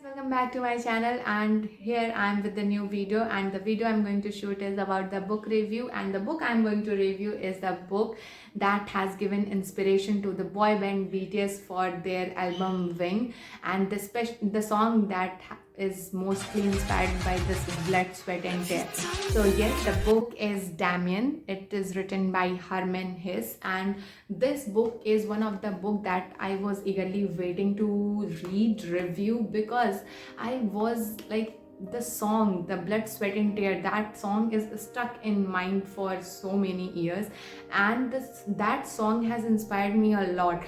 Welcome back to my channel, and here I am with the new video, and the video I'm going to shoot is about the book review, and the book I'm going to review is the book that has given inspiration to the boy band BTS for their album Wing, and the song that is mostly inspired by this Blood, Sweat and Tear. So yes, the book is Damien. It is written by Herman Hesse, and this book is one of the book that I was eagerly waiting to read review, because I was like, the song, the Blood, Sweat and Tear, that song is stuck in mind for so many years, and that song has inspired me a lot.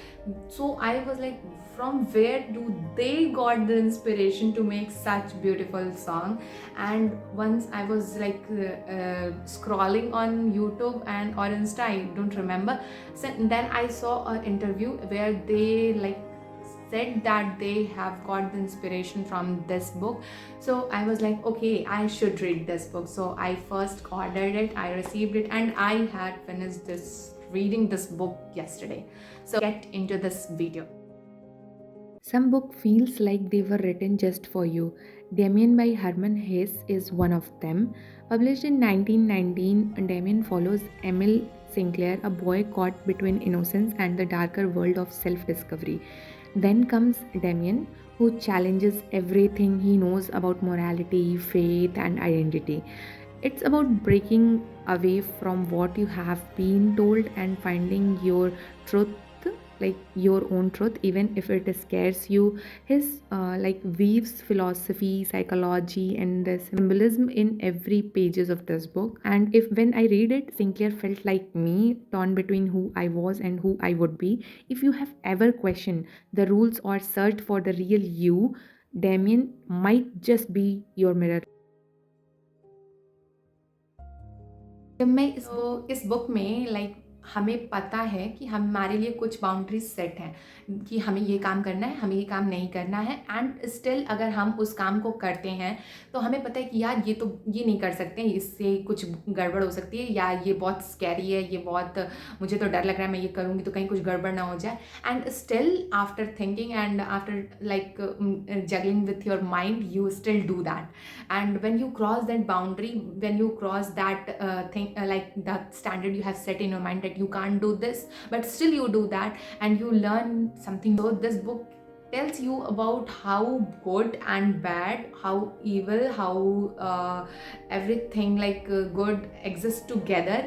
So I was like, from where do they got the inspiration to make such beautiful song? And once I was like scrolling on YouTube and or Insta, I don't remember. So then I saw an interview where they like said that they have got the inspiration from this book. So I was like, okay, I should read this book. So I first ordered it, I received it, and I had finished this reading this book yesterday. So get into this video. Some book feels like they were written just for you. Damien by Herman Hesse is one of them. Published in 1919, Damien follows Emil Sinclair, a boy caught between innocence and the darker world of self-discovery. Then comes Damien, who challenges everything he knows about morality, faith, and identity. It's about breaking away from what you have been told and finding your truth, like your own truth, even if it scares you. His like weaves philosophy, psychology, and the symbolism in every pages of this book. And if when I read it, Sinclair felt like me, torn between who I was and who I would be. If you have ever questioned the rules or searched for the real you, Damien might just be your mirror. जब मैं इस book में like हमें पता है कि हमारे लिए कुछ बाउंड्रीज सेट हैं कि हमें ये काम करना है, हमें ये काम नहीं करना है, एंड स्टिल अगर हम उस काम को करते हैं तो हमें पता है कि यार ये नहीं कर सकते, इससे कुछ गड़बड़ हो सकती है, या ये बहुत स्कैरी है, ये बहुत मुझे तो डर लग रहा है, मैं ये करूँगी तो कहीं कुछ गड़बड़ ना हो जाए. And still after thinking and after like juggling with your mind, you still do that. And when you cross that boundary, when you cross that thing, like that standard you have set in your mind that you can't do this, but still you do that and you learn something. So this book tells you about how good and bad, how evil, how everything like good exists together,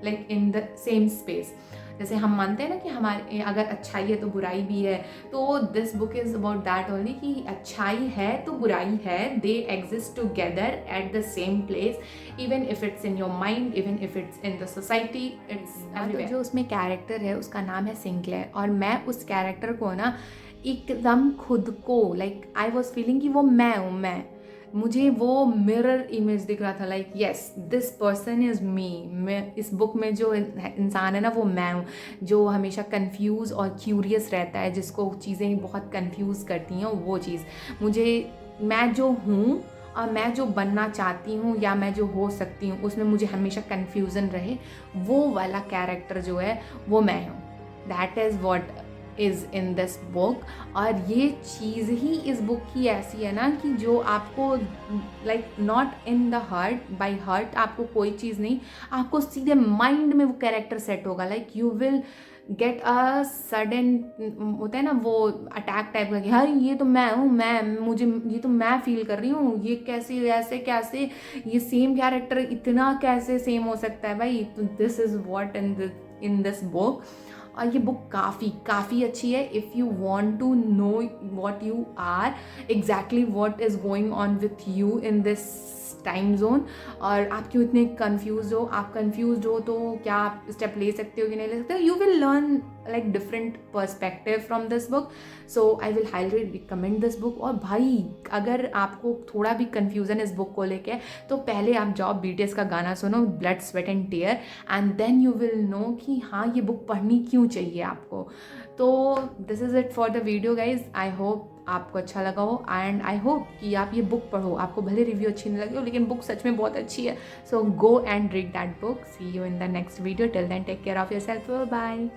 like in the same space. जैसे हम मानते हैं ना कि हमारे अगर अच्छाई है तो बुराई भी है, तो this book is about that only कि अच्छाई है तो बुराई है, they exist together at the same place, even if it's in your mind, even if it's in the society, it's everywhere. जो उसमें कैरेक्टर है उसका नाम है सिंक्लेयर, और मैं उस कैरेक्टर को ना एकदम खुद को लाइक आई वॉज फीलिंग कि वो मैं हूँ, मुझे वो मिरर इमेज दिख रहा था, like yes this person is me. मैं इस बुक में जो इंसान है ना वो मैं हूँ, जो हमेशा कंफ्यूज और क्यूरियस रहता है, जिसको चीज़ें बहुत कंफ्यूज करती हैं, वो चीज़ मुझे, मैं जो हूँ और मैं जो बनना चाहती हूँ या मैं जो हो सकती हूँ उसमें मुझे हमेशा कन्फ्यूज़न रहे, वो वाला कैरेक्टर जो है वो मैं हूँ. That is what is in this book. और ये चीज़ ही इस बुक की ऐसी है ना कि जो आपको like not in the heart, by heart आपको कोई चीज़ नहीं, आपको सीधे माइंड में वो कैरेक्टर सेट होगा, like you will get a sudden, होता है ना वो अटैक टाइप का कि हाँ ये तो मैं हूँ, मुझे ये तो मैं फील कर रही हूँ, ये कैसे ऐसे कैसे ये सेम कैरेक्टर इतना कैसे सेम हो सकता है भाई. तो this is what in this book. और ये बुक काफ़ी अच्छी है if you want to know what you are, exactly what is going on with you in this time zone, और आप क्यों इतने कन्फ्यूज हो, आप कन्फ्यूज हो तो क्या आप स्टेप ले सकते हो कि नहीं ले सकते हो, you will learn like different perspective from this book. So I will highly recommend this book. और भाई अगर आपको थोड़ा भी कन्फ्यूज़न इस बुक को लेके, तो पहले आप जाओ BTS का गाना सुनो, blood sweat and tear, and then you will know कि हाँ ये बुक पढ़नी क्यों चाहिए आपको. तो this is it for the video guys. I hope आपको अच्छा लगा हो, एंड आई होप कि आप ये बुक पढ़ो. आपको भले रिव्यू अच्छी नहीं लगी हो, लेकिन बुक सच में बहुत अच्छी है. So go and read that book. See you in the next video. Till then take care of yourself. Bye.